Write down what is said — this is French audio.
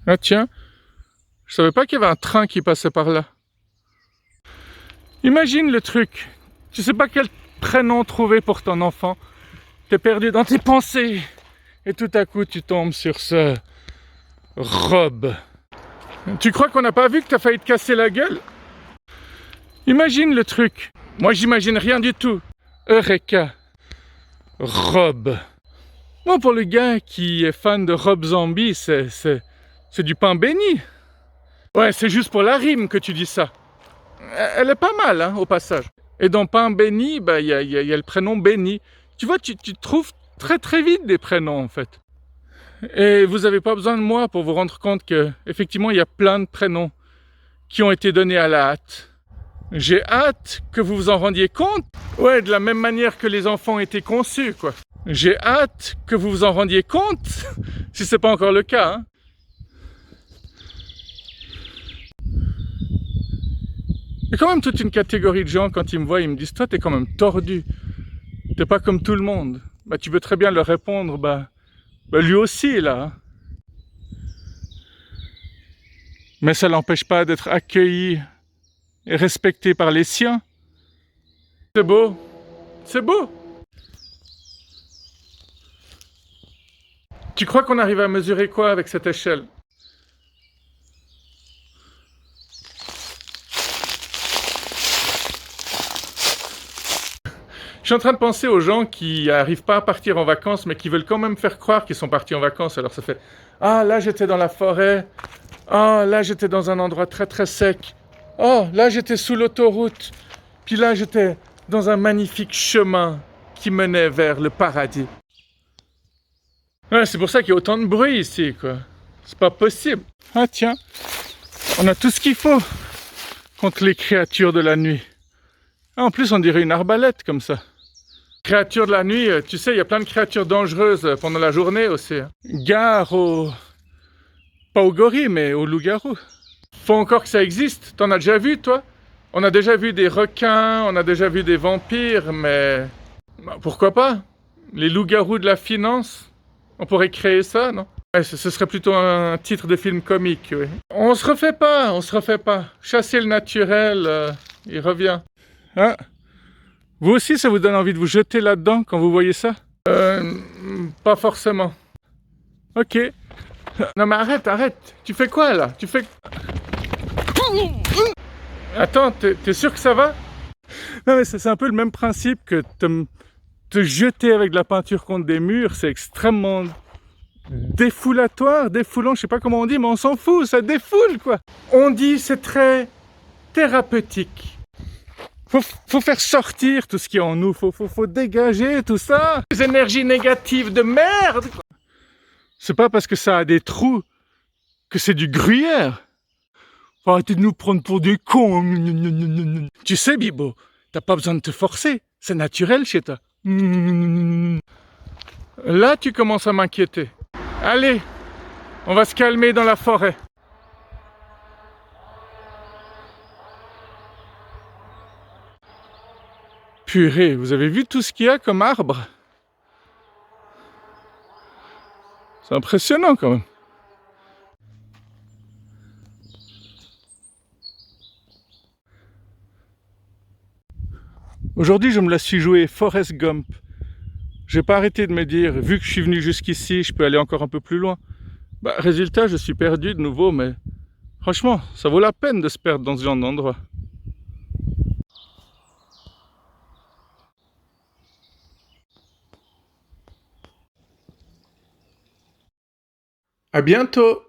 Ah tiens, je savais pas qu'il y avait un train qui passait par là. Imagine le truc. Tu sais pas quel prénom trouver pour ton enfant. T'es perdu dans tes pensées. Et tout à coup, tu tombes sur ce Rob. Tu crois qu'on n'a pas vu que t'as failli te casser la gueule? Imagine le truc. Moi, j'imagine rien du tout. Eureka. Rob. Moi, pour le gars qui est fan de Rob Zombie, c'est du pain béni. Ouais, c'est juste pour la rime que tu dis ça. Elle est pas mal, hein, au passage. Et dans pain béni, bah, y a le prénom Béni. Tu vois, tu trouves très très vite des prénoms, en fait. Et vous n'avez pas besoin de moi pour vous rendre compte que, effectivement, il y a plein de prénoms qui ont été donnés à la hâte. J'ai hâte que vous vous en rendiez compte. Ouais, de la même manière que les enfants ont été conçus, quoi. J'ai hâte que vous vous en rendiez compte, si c'est pas encore le cas, hein. Il y a quand même toute une catégorie de gens, quand ils me voient, ils me disent « Toi, t'es quand même tordu. T'es pas comme tout le monde. » Bah, tu peux très bien leur répondre « Bah, lui aussi, là. Hein. » Mais ça l'empêche pas d'être accueilli et respecté par les siens. C'est beau. C'est beau. Tu crois qu'on arrive à mesurer quoi avec cette échelle? Je suis en train de penser aux gens qui n'arrivent pas à partir en vacances, mais qui veulent quand même faire croire qu'ils sont partis en vacances. Alors ça fait « Ah, là j'étais dans la forêt. Ah, là j'étais dans un endroit très très sec. Oh, là j'étais sous l'autoroute. Puis là j'étais dans un magnifique chemin qui menait vers le paradis. » Ouais, c'est pour ça qu'il y a autant de bruit ici, quoi. C'est pas possible. Ah tiens, on a tout ce qu'il faut contre les créatures de la nuit. Ah, en plus, on dirait une arbalète comme ça. Créatures de la nuit, tu sais, il y a plein de créatures dangereuses pendant la journée aussi. Hein. Gare aux... pas aux gorilles, mais aux loups-garous. Faut encore que ça existe. T'en as déjà vu, toi? On a déjà vu des requins, on a déjà vu des vampires, mais... Bah, pourquoi pas? Les loups-garous de la finance? On pourrait créer ça, non? Ouais, ce serait plutôt un titre de film comique, oui. On se refait pas, on se refait pas. Chasser le naturel, il revient. Hein? Vous aussi, ça vous donne envie de vous jeter là-dedans quand vous voyez ça? Pas forcément. Ok. Non mais arrête, arrête. Tu fais quoi là? Tu fais... Attends, t'es sûr que ça va? Non mais c'est un peu le même principe que te jeter avec de la peinture contre des murs. C'est extrêmement défoulatoire, défoulant, je sais pas comment on dit, mais on s'en fout, ça défoule quoi. On dit c'est très thérapeutique. Faut faire sortir tout ce qui est en nous, faut dégager tout ça. Les énergies négatives de merde. C'est pas parce que ça a des trous que c'est du gruyère. Faut arrêter de nous prendre pour des cons. Tu sais, Bibo, t'as pas besoin de te forcer, c'est naturel chez toi. Là, tu commences à m'inquiéter. Allez, on va se calmer dans la forêt. Purée, vous avez vu tout ce qu'il y a comme arbre? C'est impressionnant quand même. Aujourd'hui, je me la suis joué Forrest Gump. J'ai pas arrêté de me dire, vu que je suis venu jusqu'ici, je peux aller encore un peu plus loin. Bah, résultat, je suis perdu de nouveau, mais franchement, ça vaut la peine de se perdre dans ce genre d'endroit. À bientôt!